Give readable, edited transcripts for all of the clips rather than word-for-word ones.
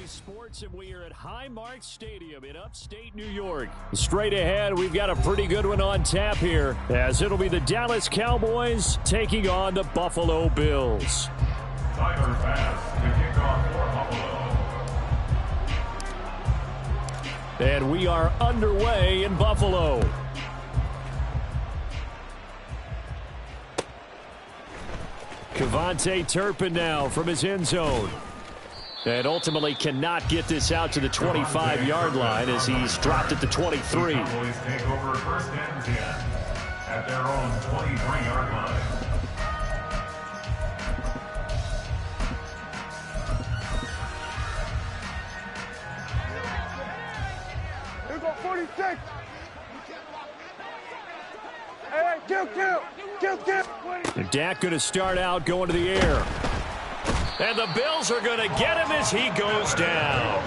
Sports, and we are at Highmark Stadium in upstate New York. Straight ahead, we've got a pretty good one on tap here, as it'll be the Dallas Cowboys taking on the Buffalo Bills. Tiger pass to kick off for Buffalo. And we are underway in Buffalo. Kevontae Turpin now from his end zone. And ultimately cannot get this out to the 25-yard line as he's dropped at the 23. The Cowboys take over first and 10 at their own 23-yard line. Here we go, 46. Hey, kill. And Dak going to start out going to the air. And the Bills are going to get him as he goes down.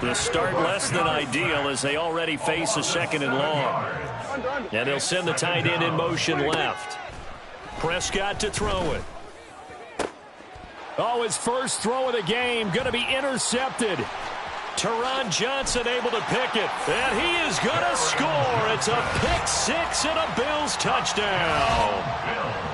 The start less than ideal as they already face a second and long. And they'll send the tight end in motion left. Prescott to throw it. Oh, his first throw of the game going to be intercepted. Teron Johnson able to pick it. And he is going to score. It's a pick six and a Bills touchdown.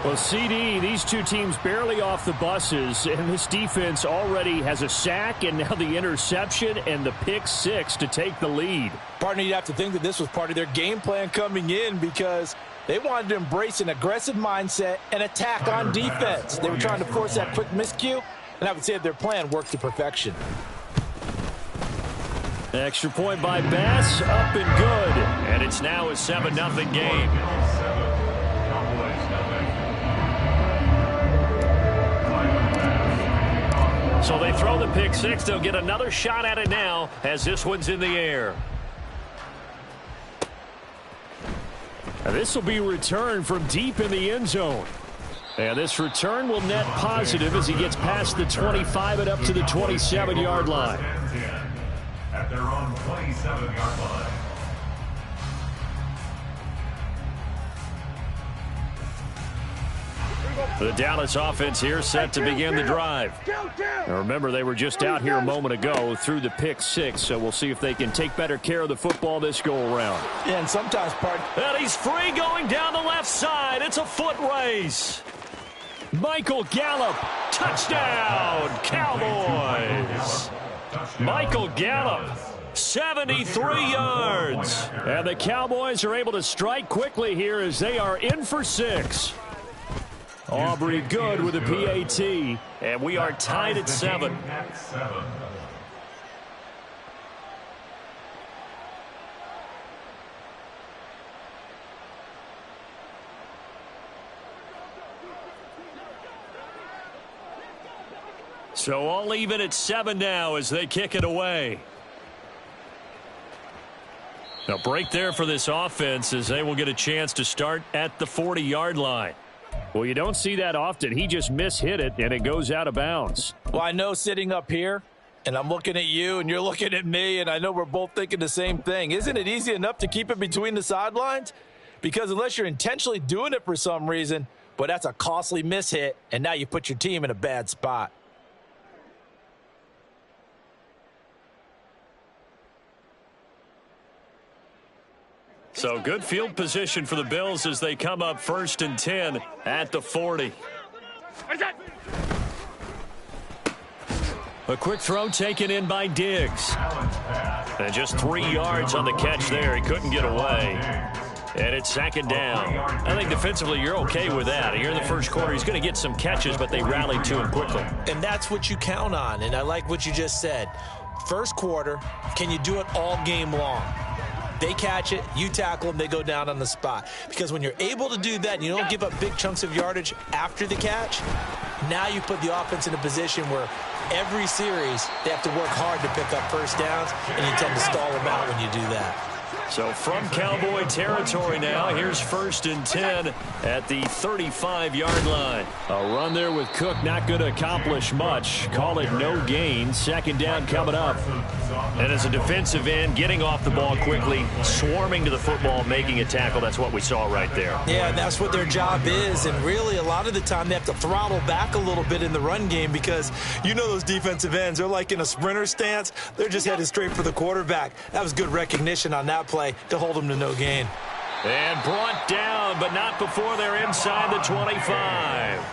Well, CD, these two teams barely off the buses, and this defense already has a sack and now the interception and the pick six to take the lead. Partner, you'd have to think that this was part of their game plan coming in because they wanted to embrace an aggressive mindset and attack on defense. They were trying to force that quick miscue, and I would say that their plan worked to perfection. Extra point by Bass, up and good. And it's now a 7-0 game. So they throw the pick six. They'll get another shot at it now as this one's in the air. And this will be returned from deep in the end zone. And this return will net positive as he gets past the 25 and up to the 27-yard line. At their own 27-yard line. The Dallas offense here set to begin the drive. Now remember, they were just out here a moment ago through the pick six, so we'll see if they can take better care of the football this go-around. Yeah, and sometimes, and he's free going down the left side. It's a foot race. Michael Gallup, touchdown, Cowboys. Michael Gallup, 73 yards. And the Cowboys are able to strike quickly here as they are in for six. Aubrey good with a PAT. And we are tied at 7. So all even at 7 now as they kick it away. A break there for this offense as they will get a chance to start at the 40-yard line. Well, you don't see that often. He just mishit it, and it goes out of bounds. Well, I know sitting up here, and I'm looking at you, and you're looking at me, and I know we're both thinking the same thing. Isn't it easy enough to keep it between the sidelines? Because unless you're intentionally doing it for some reason, but that's a costly mishit, and now you put your team in a bad spot. So good field position for the Bills as they come up 1st and 10 at the 40. A quick throw taken in by Diggs. And just 3 yards on the catch there. He couldn't get away. And it's 2nd down. I think defensively you're okay with that. Here in the first quarter, he's going to get some catches, but they rallied to him quickly. And that's what you count on, and I like what you just said. First quarter, can you do it all game long? They catch it, you tackle them, they go down on the spot. Because when you're able to do that and you don't give up big chunks of yardage after the catch, now you put the offense in a position where every series they have to work hard to pick up first downs, and you tend to stall them out when you do that. So from Cowboy territory now, here's 1st and 10 at the 35-yard line. A run there with Cook not going to accomplish much. Call it no gain. 2nd down coming up. And as a defensive end, getting off the ball quickly, swarming to the football, making a tackle, that's what we saw right there. Yeah, and that's what their job is. And really, a lot of the time, they have to throttle back a little bit in the run game because you know those defensive ends, they're like in a sprinter stance. They're just headed straight for the quarterback. That was good recognition on that play to hold them to no gain. And brought down, but not before they're inside the 25.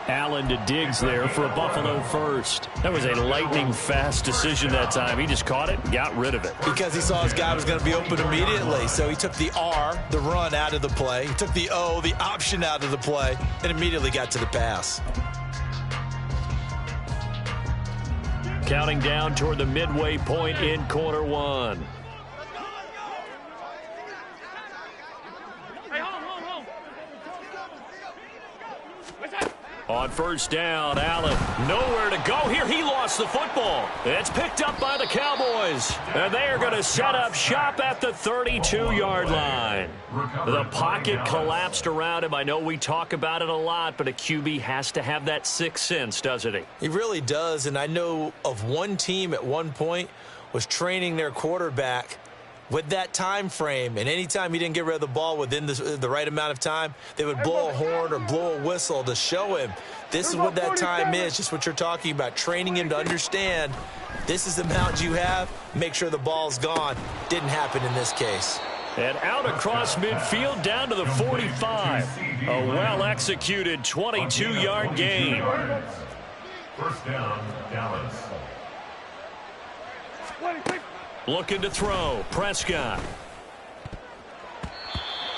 Allen to Diggs there for a Buffalo first. That was a lightning-fast decision that time. He just caught it and got rid of it. Because he saw his guy was going to be open immediately. So he took the R, the run, out of the play. He took the O, the option, out of the play, and immediately got to the pass. Counting down toward the midway point in quarter one. On 1st down, Allen nowhere to go here. He lost the football. It's picked up by the Cowboys. And they are going to set up shop at the 32-yard line. The pocket collapsed around him. I know we talk about it a lot, but a QB has to have that sixth sense, doesn't he? He really does. And I know of one team at one point was training their quarterback with that time frame, and anytime he didn't get rid of the ball within the right amount of time, they would blow a horn or blow a whistle to show him this is what that time is, just what you're talking about, training him to understand this is the amount you have, make sure the ball's gone. Didn't happen in this case. And out across midfield down to the 45. A well-executed 22-yard gain. 1st down, Dallas. Looking to throw. Prescott.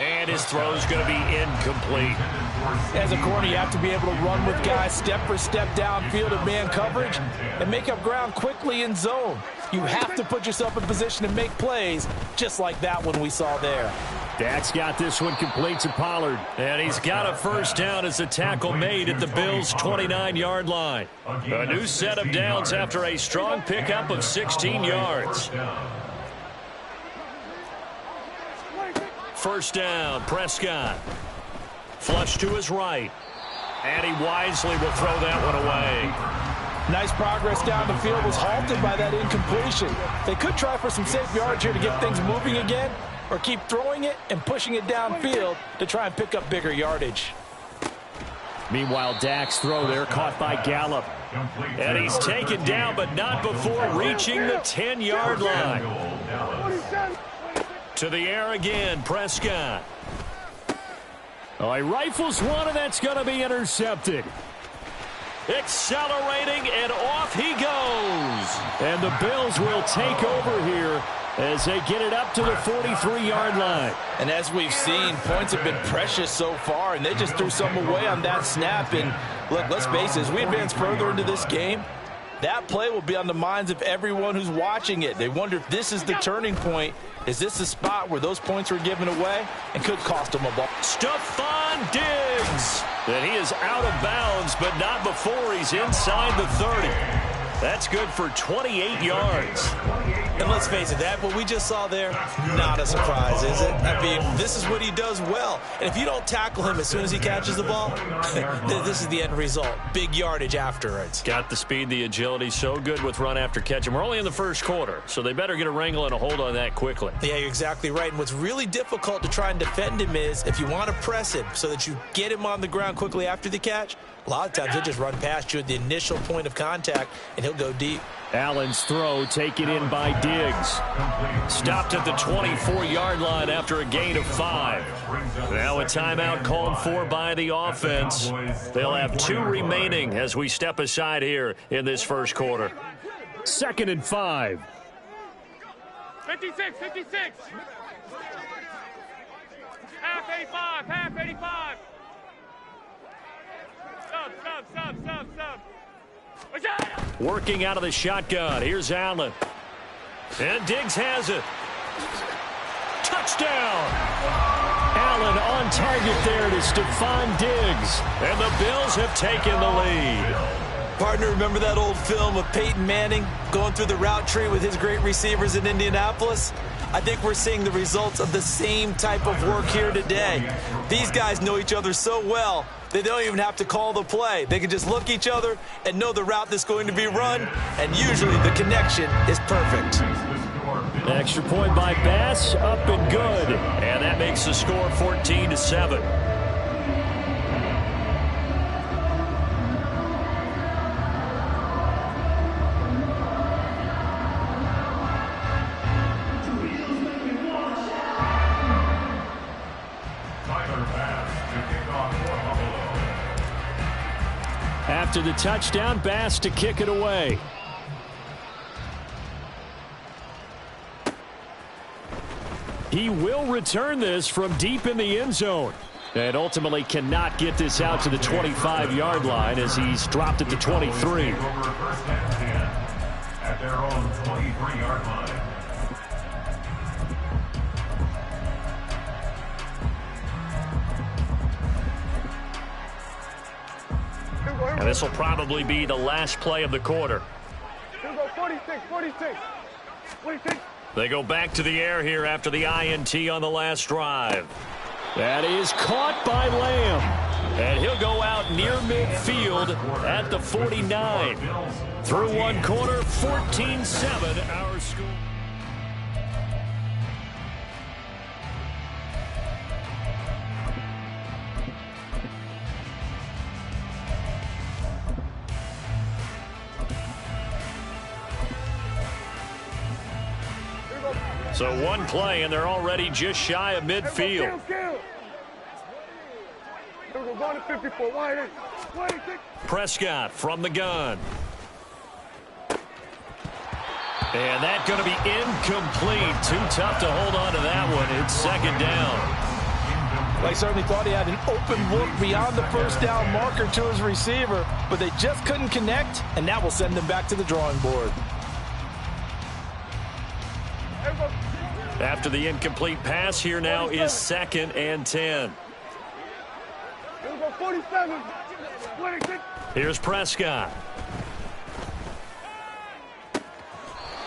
And his throw's going to be incomplete. As a corner, you have to be able to run with guys step for step downfield in man coverage and make up ground quickly in zone. You have to put yourself in position to make plays just like that one we saw there. Dak's got this one complete to Pollard. And he's got a 1st down as the tackle made at the Bills' 29-yard line. A new set of downs after a strong pickup of 16 yards. 1st down, Prescott. Flush to his right. And he wisely will throw that one away. Nice progress down the field, was halted by that incompletion. They could try for some safe yards here to get things moving again, or keep throwing it and pushing it downfield to try and pick up bigger yardage. Meanwhile, Dak's throw there caught by Gallup. And he's taken down, but not before reaching the 10-yard line. To the air again, Prescott. Oh, he rifles one, and that's going to be intercepted. Accelerating, and off he goes. And the Bills will take over here as they get it up to the 43-yard line. And as we've seen, points have been precious so far, and they just threw some away on that snap. And look, let's face it, as we advance further into this game, that play will be on the minds of everyone who's watching it. They wonder if this is the turning point. Is this the spot where those points were given away and could cost them a ball? Stephon Diggs. And he is out of bounds, but not before he's inside the 30. That's good for 28 yards. And let's face it, that what we just saw there, not a surprise, is it? I mean, this is what he does well. And if you don't tackle him as soon as he catches the ball, this is the end result. Big yardage afterwards. Got the speed, the agility, so good with run after catch. And we're only in the 1st quarter, so they better get a wrangle and a hold on that quickly. Yeah, you're exactly right. And what's really difficult to try and defend him is if you want to press him so that you get him on the ground quickly after the catch, a lot of times he'll just run past you at the initial point of contact, and he'll go deep. Allen's throw taken in by Diggs. Stopped at the 24-yard line after a gain of 5. Now a timeout called for by the offense. They'll have 2 remaining as we step aside here in this 1st quarter. 2nd and 5. 56, 56. Half 85, half 85. Sub. Working out of the shotgun. Here's Allen. And Diggs has it. Touchdown. Allen on target there to Stephon Diggs. And the Bills have taken the lead. Partner, remember that old film of Peyton Manning going through the route tree with his great receivers in Indianapolis? I think we're seeing the results of the same type of work here today. These guys know each other so well, they don't even have to call the play. They can just look each other and know the route that's going to be run, and usually the connection is perfect. Extra point by Bass, up and good. And that makes the score 14-7. After the touchdown, Bass to kick it away. He will return this from deep in the end zone. And ultimately cannot get this out to the 25-yard line as he's dropped it to 23. At their own 23-yard line. And this will probably be the last play of the quarter. 46. They go back to the air here after the INT on the last drive. That is caught by Lamb. And he'll go out near midfield at the 49. Through one quarter, 14-7 our score. So one play, and they're already just shy of midfield. Prescott from the gun. And that's going to be incomplete. Too tough to hold on to that one. It's second down. They certainly thought he had an open look beyond the first down marker to his receiver, but they just couldn't connect, and that will send them back to the drawing board. After the incomplete pass, here now is 2nd and 10. 47. Here's Prescott.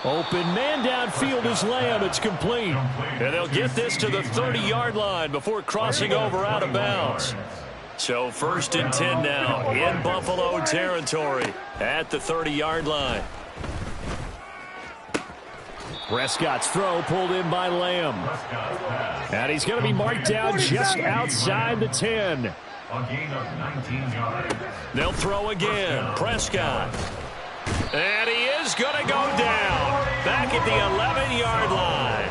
Open man downfield is Lamb. It's complete. And they'll get this to the 30-yard line before crossing over out of bounds. So 1st and 10 now in Buffalo territory at the 30-yard line. Prescott's throw pulled in by Lamb. And he's going to be marked down just outside the 10. A gain of 19 yards. They'll throw again. Prescott. And he is going to go down. Back at the 11-yard line.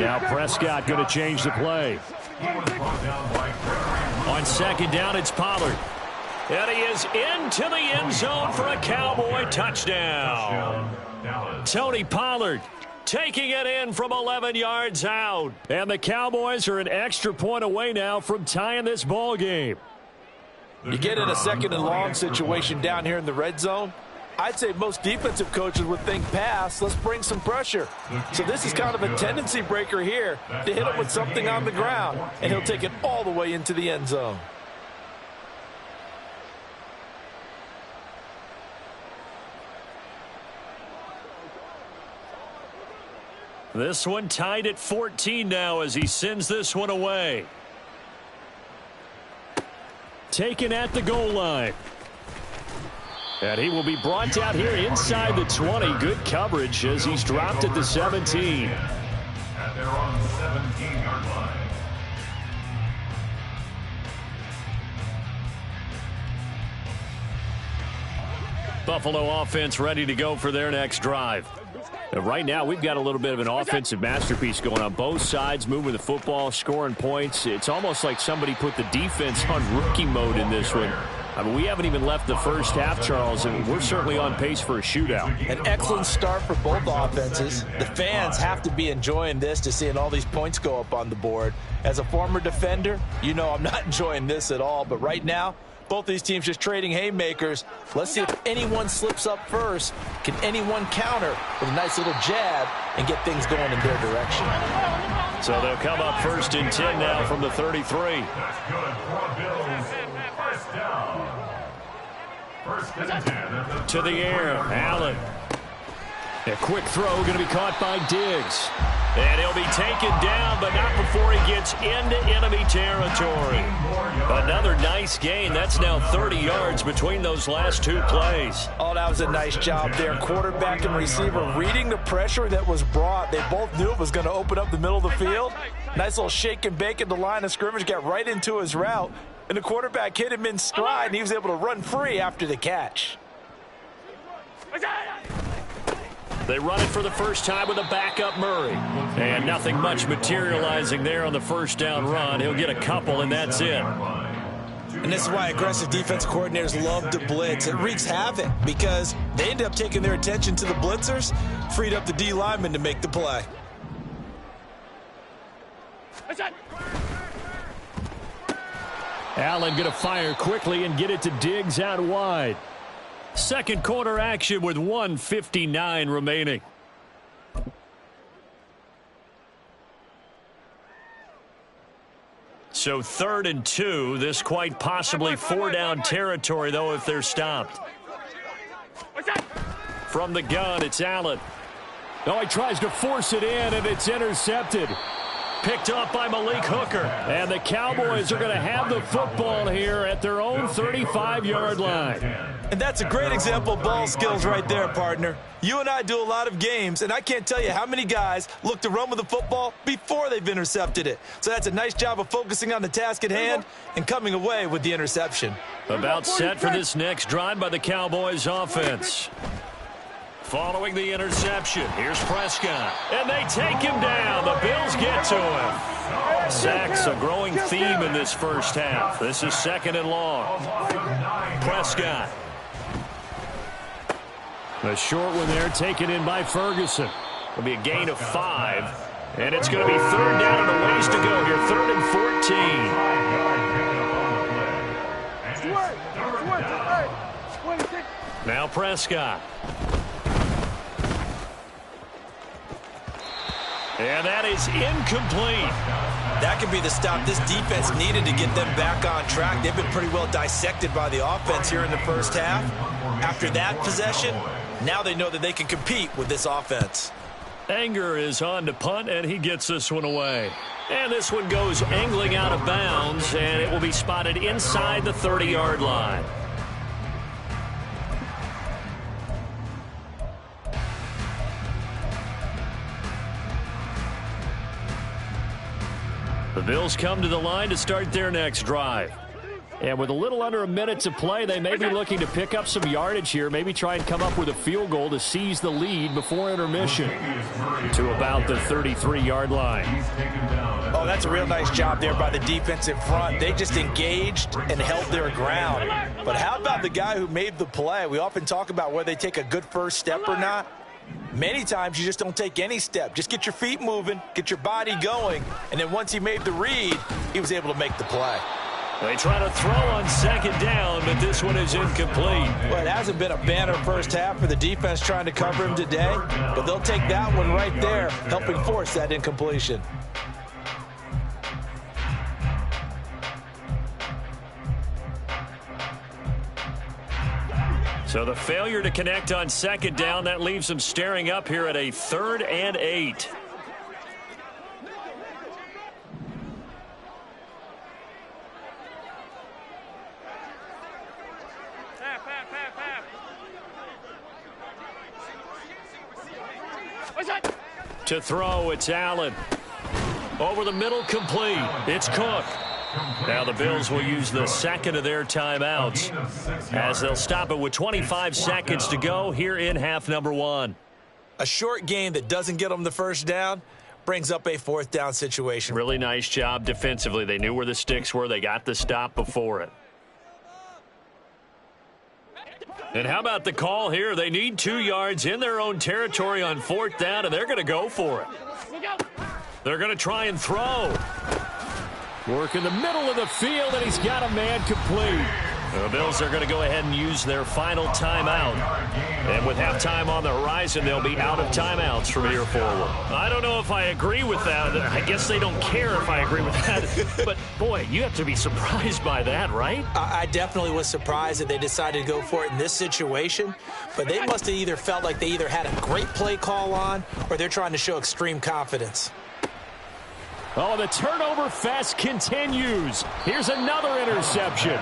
Now Prescott going to change the play. On 2nd down, it's Pollard. And he is into the end zone for a Cowboy touchdown. Tony Pollard taking it in from 11 yards out. And the Cowboys are an extra point away now from tying this ball game. You get in a 2nd and long situation down here in the red zone, I'd say most defensive coaches would think pass, let's bring some pressure. So this is kind of a tendency breaker here to hit him with something on the ground, and he'll take it all the way into the end zone. This one tied at 14 now as he sends this one away. Taken at the goal line. And he will be brought down here inside the 20. Good coverage as he's dropped at the 17. At their own 17-yard line. Buffalo offense ready to go for their next drive. And right now, we've got a little bit of an offensive masterpiece going on. Both sides moving the football, scoring points. It's almost like somebody put the defense on rookie mode in this one. I mean, we haven't even left the first half, Charles, and we're certainly on pace for a shootout. An excellent start for both offenses. The fans have to be enjoying this to seeing all these points go up on the board. As a former defender, you know I'm not enjoying this at all, but right now, both these teams just trading haymakers. Let's see if anyone slips up first. Can anyone counter with a nice little jab and get things going in their direction? So they'll come up 1st and 10 now from the 33. That's good for Bills. First down. 1st and 10. To the air, Allen. A quick throw going to be caught by Diggs. And he'll be taken down, but not before he gets into enemy territory. Another nice gain. That's now 30 yards between those last two plays. Oh, that was a nice job there. Quarterback and receiver reading the pressure that was brought. They both knew it was going to open up the middle of the field. Nice little shake and bake at the line of scrimmage, got right into his route. And the quarterback hit him in stride, and he was able to run free after the catch. They run it for the first time with a backup Murray. And nothing much materializing there on the first down run. He'll get a couple, and that's it. And this is why aggressive defense coordinators love to blitz. It wreaks havoc because they end up taking their attention to the blitzers, freed up the D lineman to make the play. Allen going to fire quickly and get it to Diggs out wide. Second quarter action with 1:59 remaining. So 3rd and 2. This quite possibly 4-down territory, though, if they're stopped. From the gun, it's Allen. Oh, he tries to force it in, and it's intercepted. Picked up by Malik Hooker. And the Cowboys are going to have the football here at their own 35-yard line. And that's a great example of ball skills right there, partner. You and I do a lot of games, and I can't tell you how many guys look to run with the football before they've intercepted it. So that's a nice job of focusing on the task at hand and coming away with the interception. About set for this next drive by the Cowboys offense. Following the interception, here's Prescott. And they take him down. The Bills get to him. Sacks a growing theme in this first half. This is 2nd and long. Prescott. The short one there taken in by Ferguson. It'll be a gain of 5. And it's going to be 3rd down and a ways to go here. 3rd and 14. Now Prescott. And that is incomplete. That could be the stop this defense needed to get them back on track. They've been pretty well dissected by the offense here in the first half. After that possession, now they know that they can compete with this offense. Anger is on to punt, and he gets this one away. And this one goes angling out of bounds, and it will be spotted inside the 30-yard line. The Bills come to the line to start their next drive. And with a little under a minute to play, they may be looking to pick up some yardage here, maybe try and come up with a field goal to seize the lead before intermission to about the 33-yard line. Oh, that's a real nice job there by the defensive front. They just engaged and held their ground. But how about the guy who made the play? We often talk about whether they take a good first step or not. Many times you just don't take any step. Just get your feet moving, get your body going, and then once he made the read, he was able to make the play. They try to throw on 2nd down, but this one is incomplete. Well, it hasn't been a banner first half for the defense trying to cover him today, but they'll take that one right there, helping force that incompletion. So the failure to connect on 2nd down, that leaves them staring up here at a 3rd and 8. To throw, it's Allen. Over the middle, complete. It's Cook. Now the Bills will use the 2nd of their timeouts as they'll stop it with 25 seconds to go here in half number 1. A short game that doesn't get them the first down brings up a 4th down situation. Really nice job defensively. They knew where the sticks were. They got the stop before it. And how about the call here? They need 2 yards in their own territory on 4th down, and they're going to go for it. They're going to try and throw. Work in the middle of the field, and he's got a man complete. The Bills are going to go ahead and use their final timeout. And with halftime on the horizon, they'll be out of timeouts from here forward. I don't know if I agree with that. I guess they don't care if I agree with that. But, boy, you have to be surprised by that, right? I definitely was surprised that they decided to go for it in this situation. But they must have either felt like they either had a great play call on or they're trying to show extreme confidence. Oh, the turnover fest continues. Here's another interception.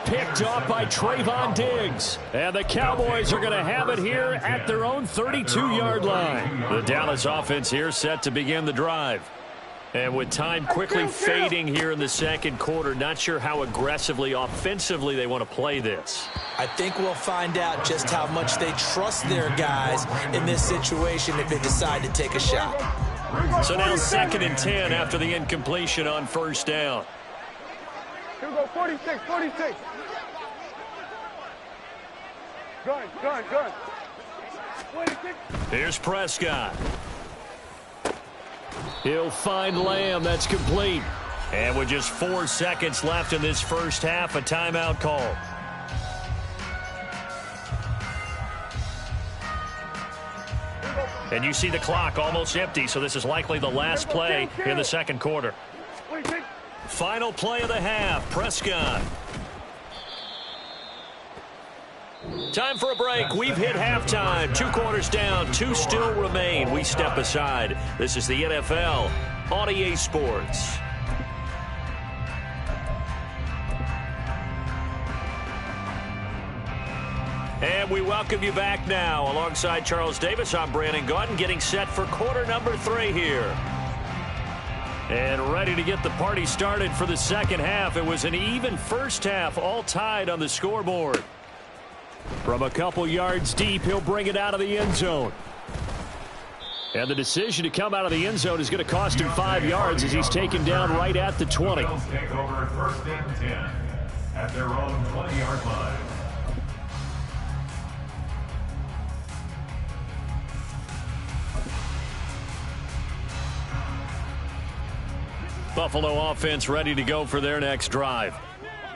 Picked off by Trayvon Diggs. And the Cowboys are going to have it here at their own 32-yard line. The Dallas offense here set to begin the drive. And with time quickly fading here in the second quarter, not sure how aggressively, offensively they want to play this. I think we'll find out just how much they trust their guys in this situation if they decide to take a shot. So now 2nd and 10 after the incompletion on first down. Here we go, 46, 46. Gun. 26. Here's Prescott. He'll find Lamb. That's complete. And with just 4 seconds left in this first half, a timeout call. And you see the clock almost empty, so this is likely the last play in the second quarter. 26. Final play of the half, Prescott. Time for a break. We've hit halftime. 2 quarters down, 2 still remain. We step aside. This is the NFL on EA Sports. And we welcome you back now. Alongside Charles Davis, I'm Brandon Gaudin, getting set for quarter number 3 here. And ready to get the party started for the second half. It was an even first half, all tied on the scoreboard. From a couple yards deep, he'll bring it out of the end zone. And the decision to come out of the end zone is going to cost him 5 yards as he's taken down right at the 20. Bills take over 1st and 10 at their own 20-yard line. Buffalo offense ready to go for their next drive.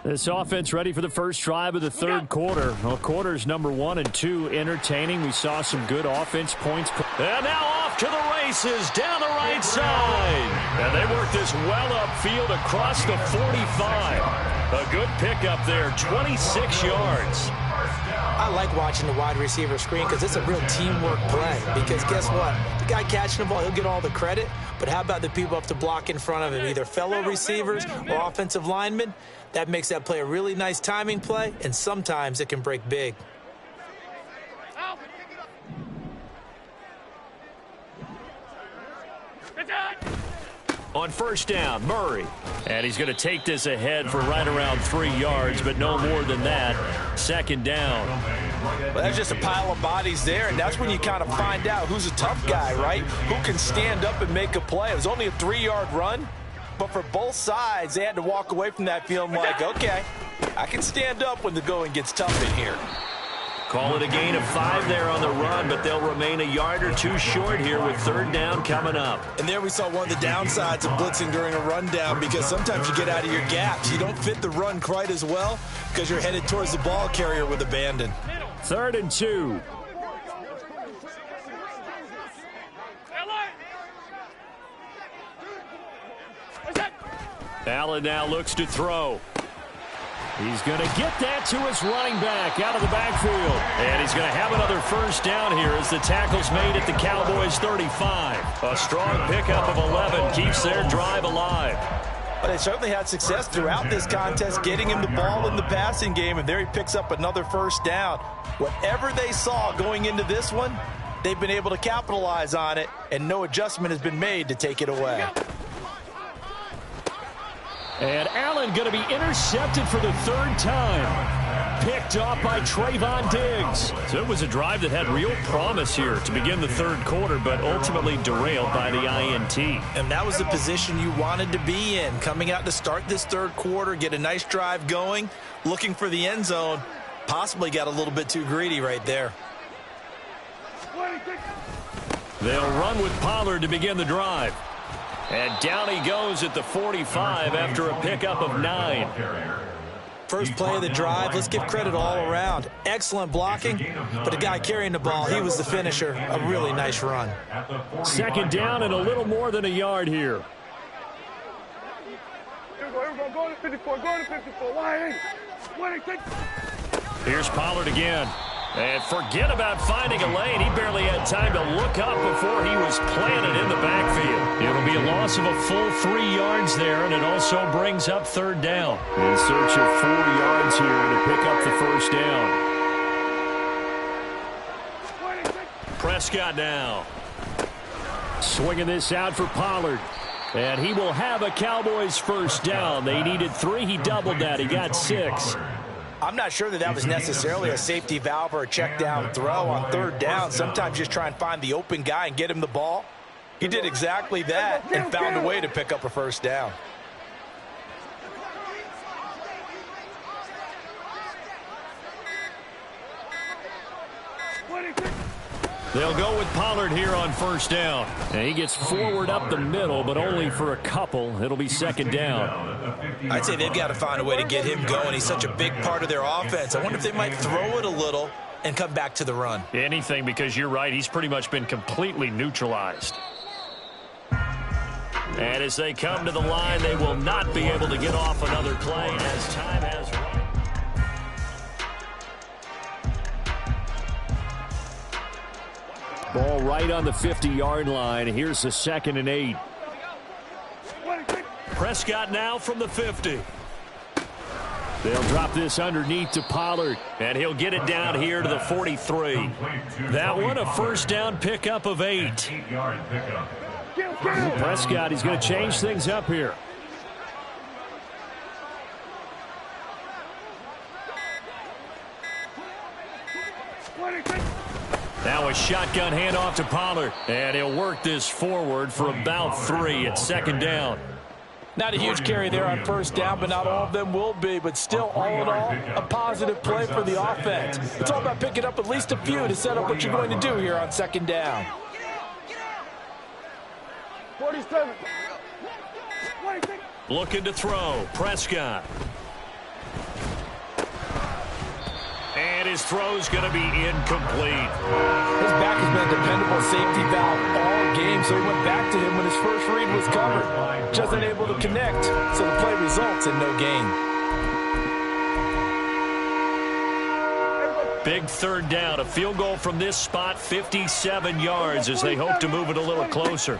This offense ready for the first drive of the third quarter. Well, quarters number 1 and 2 entertaining. We saw some good offense points. And now off to the races down the right side. And they work this well upfield across the 45. A good pickup there, 26 yards. I like watching the wide receiver screen because it's a real teamwork play. Because guess what? The guy catching the ball, he'll get all the credit. But how about the people up to block in front of him, either fellow receivers or offensive linemen? That makes that play a really nice timing play, and sometimes it can break big. On first down, Murray. And he's going to take this ahead for right around 3 yards, but no more than that. 2nd down. Well, that's just a pile of bodies there, and that's when you kind of find out who's a tough guy, right? Who can stand up and make a play. It was only a 3-yard run, but for both sides, they had to walk away from that feeling like, okay, I can stand up when the going gets tough in here. Call it a gain of 5 there on the run, but they'll remain a yard or 2 short here with 3rd down coming up. And there we saw one of the downsides of blitzing during a rundown, because sometimes you get out of your gaps. You don't fit the run quite as well because you're headed towards the ball carrier with abandon. 3rd and 2. Allen now looks to throw. He's going to get that to his running back out of the backfield. And he's going to have another first down here as the tackle's made at the Cowboys' 35. A strong pickup of 11 keeps their drive alive. But they certainly had success throughout this contest, getting him the ball in the passing game, and there he picks up another first down. Whatever they saw going into this one, they've been able to capitalize on it, and no adjustment has been made to take it away. And Allen going to be intercepted for the 3rd time. Picked off by Trayvon Diggs. So it was a drive that had real promise here to begin the 3rd quarter, but ultimately derailed by the INT. And that was the position you wanted to be in. Coming out to start this 3rd quarter, get a nice drive going, looking for the end zone. Possibly got a little bit too greedy right there. They'll run with Pollard to begin the drive. And down he goes at the 45 after a pickup of 9. First play of the drive, let's give credit all around. Excellent blocking, but the guy carrying the ball, he was the finisher. A really nice run. Second down and a little more than a yard here. Here we go. Go to 54. Go to 54. Why? Here's Pollard again. And forget about finding a lane. He barely had time to look up before he was planted in the backfield. It'll be a loss of a full 3 yards there, and it also brings up third down. In search of 4 yards here to pick up the first down. Prescott now. Swinging this out for Pollard. And he will have a Cowboys first down. They needed 3. He doubled that. He got 6. I'm not sure that was necessarily a safety valve or a check down throw on third down. Sometimes just try and find the open guy and get him the ball. He did exactly that and found a way to pick up a first down. They'll go with Pollard here on first down. And he gets forward up the middle, but only for a couple. It'll be second down. I'd say they've got to find a way to get him going. He's such a big part of their offense. I wonder if they might throw it a little and come back to the run. Anything, because you're right. He's pretty much been completely neutralized. And as they come to the line, they will not be able to get off another play as time has run. Ball right on the 50-yard line. Here's the 2nd and 8. Prescott now from the 50. They'll drop this underneath to Pollard, and he'll get it down here to the 43. That one a first down pickup of 8. Prescott, he's going to change things up here. Now a shotgun handoff to Pollard, and he'll work this forward for about 3 at second down. Not a huge carry there on first down, but not all of them will be. But still, all in all, a positive play for the offense. It's all about picking up at least a few to set up what you're going to do here on second down. 47. Looking to throw. Prescott. And his throw's going to be incomplete. His back has been a dependable safety valve all game, so he went back to him when his first read was covered. Just unable to connect, so the play results in no gain. Big third down. A field goal from this spot, 57 yards as they hope to move it a little closer.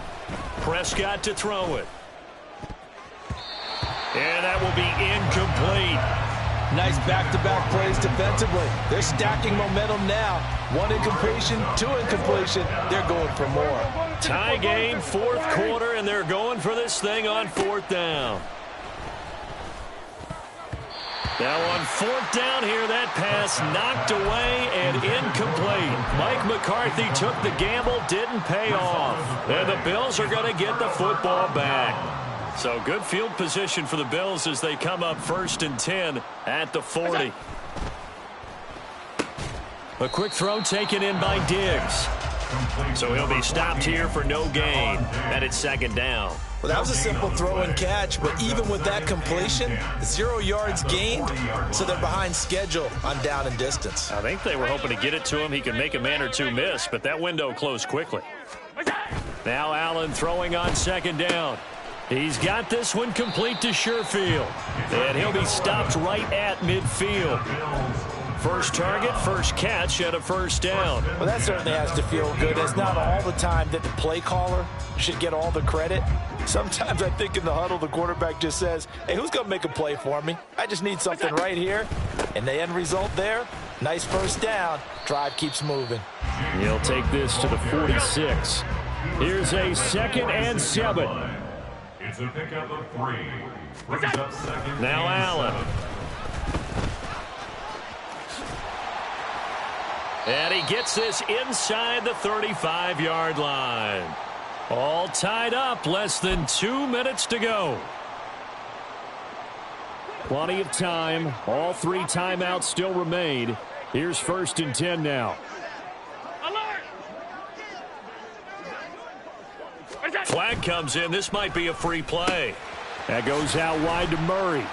Prescott to throw it. And that will be incomplete. Nice back-to-back plays defensively. They're stacking momentum now. 1 incompletion, 2 incompletion. They're going for more. Tie game, 4th quarter, and they're going for this thing on 4th down. Now on 4th down here, that pass knocked away and incomplete. Mike McCarthy took the gamble, didn't pay off. And the Bills are going to get the football back. So good field position for the Bills as they come up 1st and 10 at the 40. A quick throw taken in by Diggs. So he'll be stopped here for no gain. And it's second down. Well, that was a simple throw and catch, but even with that completion, 0 yards gained, so they're behind schedule on down and distance. I think they were hoping to get it to him. He could make a man or two miss, but that window closed quickly. Now Allen throwing on second down. He's got this one complete to Sherfield. And he'll be stopped right at midfield. First target, first catch at a first down. Well, that certainly has to feel good. It's not all the time that the play caller should get all the credit. Sometimes I think in the huddle, the quarterback just says, hey, who's going to make a play for me? I just need something right here. And the end result there, nice first down. Drive keeps moving. He'll take this to the 46. Here's a 2nd and 7. It's a pickup of 3. Brings up second. Now Allen. And he gets this inside the 35-yard line. All tied up, less than 2 minutes to go. Plenty of time. All 3 timeouts still remain. Here's 1st and 10 now. Flag comes in. This might be a free play. That goes out wide to Murray.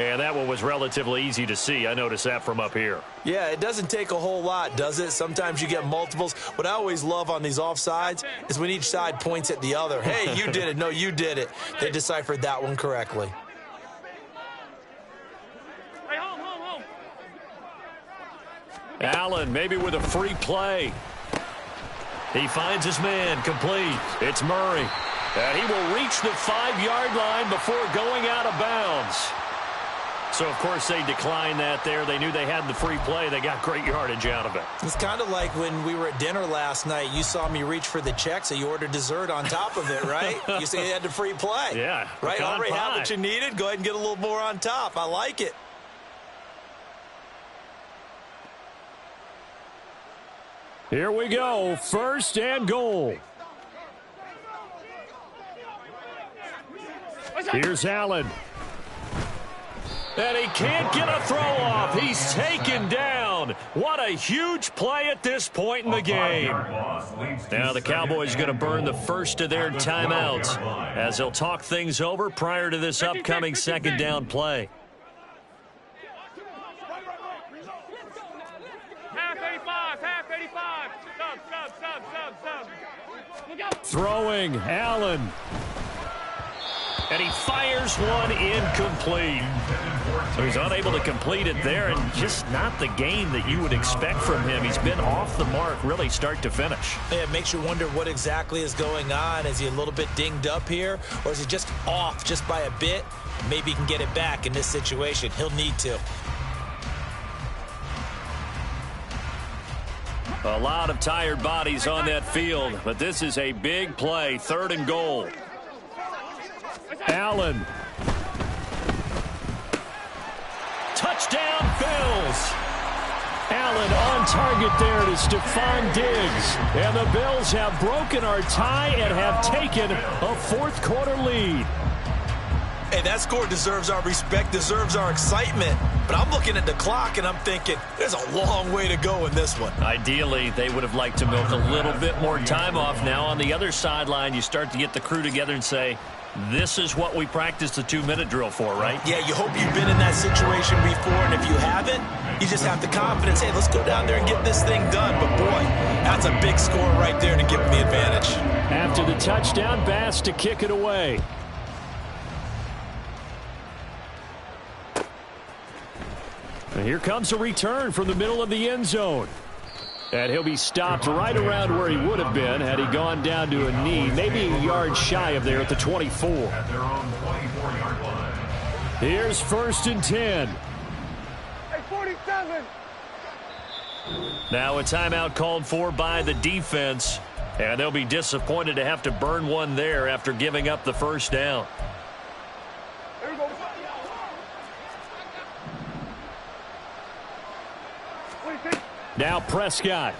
And that one was relatively easy to see. I noticed that from up here. Yeah, it doesn't take a whole lot, does it? Sometimes you get multiples. What I always love on these offsides is when each side points at the other. Hey, you did it. No, you did it. They deciphered that one correctly. Hey, home. Allen maybe with a free play. He finds his man, complete. It's Murray. And he will reach the 5-yard line before going out of bounds. So, of course, they declined that there. They knew they had the free play. They got great yardage out of it. It's kind of like when we were at dinner last night. You saw me reach for the check, so you ordered dessert on top of it, right? You said you had the free play. Yeah. Right? Already had what you needed. Go ahead and get a little more on top. I like it. Here we go. 1st and goal. Here's Allen. And he can't get a throw off. He's taken down. What a huge play at this point in the game. Now the Cowboys are going to burn the first of their timeouts as they'll talk things over prior to this upcoming 2nd down play. Half 85. Sub. Throwing, Allen. And he fires one incomplete. So he's unable to complete it there, and just not the game that you would expect from him. He's been off the mark really start to finish. Yeah, it makes you wonder what exactly is going on. Is he a little bit dinged up here, or is he just off just by a bit? Maybe he can get it back in this situation. He'll need to. A lot of tired bodies on that field, but this is a big play. 3rd and goal. Allen. Touchdown, Bills. Allen on target there to Stephon Diggs. And the Bills have broken our tie and have taken a 4th quarter lead. Hey, that score deserves our respect, deserves our excitement. But I'm looking at the clock, and I'm thinking, there's a long way to go in this one. Ideally, they would have liked to milk a little bit more time off. Now, on the other sideline, you start to get the crew together and say, this is what we practiced the 2-minute drill for, right? Yeah, you hope you've been in that situation before, and if you haven't, you just have the confidence, hey, let's go down there and get this thing done. But, boy, that's a big score right there to give them the advantage. After the touchdown, Bass to kick it away. And here comes a return from the middle of the end zone. And he'll be stopped right around where he would have been had he gone down to a knee, maybe a yard shy of there at the 24. At their own 24-yard line. Here's 1st and 10. Hey, 47. Now a timeout called for by the defense. And they'll be disappointed to have to burn one there after giving up the 1st down. Here we go. Now Prescott.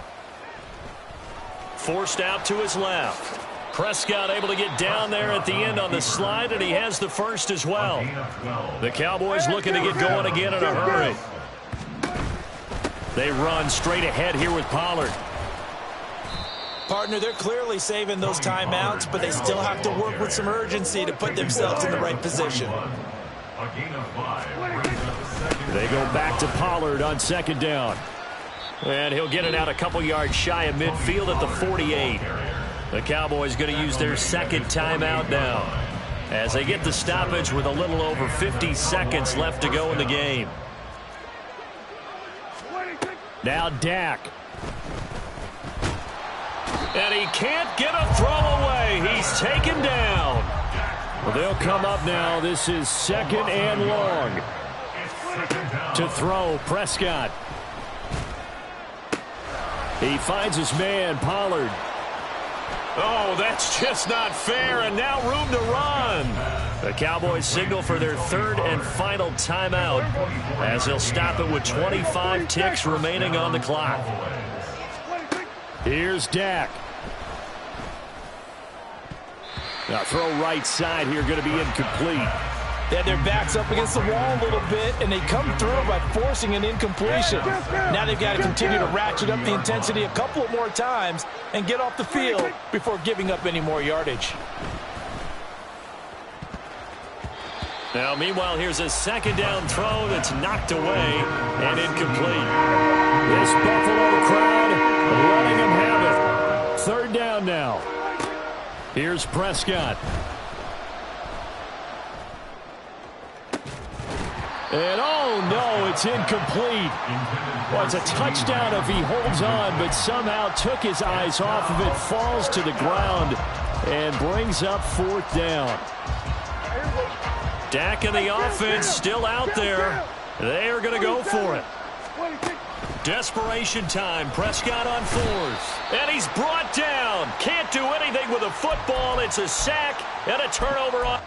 Forced out to his left. Prescott able to get down there at the end on the slide, and he has the 1st as well. The Cowboys looking to get going again in a hurry. They run straight ahead here with Pollard. Partner, they're clearly saving those timeouts, but they still have to work with some urgency to put themselves in the right position. They go back to Pollard on 2nd down. And he'll get it out a couple yards shy of midfield at the 48. The Cowboys going to use their 2nd timeout now as they get the stoppage with a little over 50 seconds left to go in the game. Now Dak. And he can't get a throw away. He's taken down. Well, they'll come up now. This is 2nd and long. To throw, Prescott. He finds his man, Pollard. Oh, that's just not fair, and now room to run. The Cowboys signal for their 3rd and final timeout as they'll stop it with 25 ticks remaining on the clock. Here's Dak. Now throw right side here, going to be incomplete. They had their backs up against the wall a little bit, and they come through by forcing an incompletion. Now they've got to continue to ratchet up the intensity a couple more times and get off the field before giving up any more yardage. Now, meanwhile, here's a second down throw that's knocked away and incomplete. This Buffalo crowd letting them have it. Third down now. Here's Prescott. And oh no, it's incomplete. Well, it's a touchdown if he holds on, but somehow took his eyes off of it, falls to the ground, and brings up fourth down. Dak and the offense still out there. They are going to go for it. Desperation time. Prescott on fours. And he's brought down. Can't do anything with a football. It's a sack and a turnover on.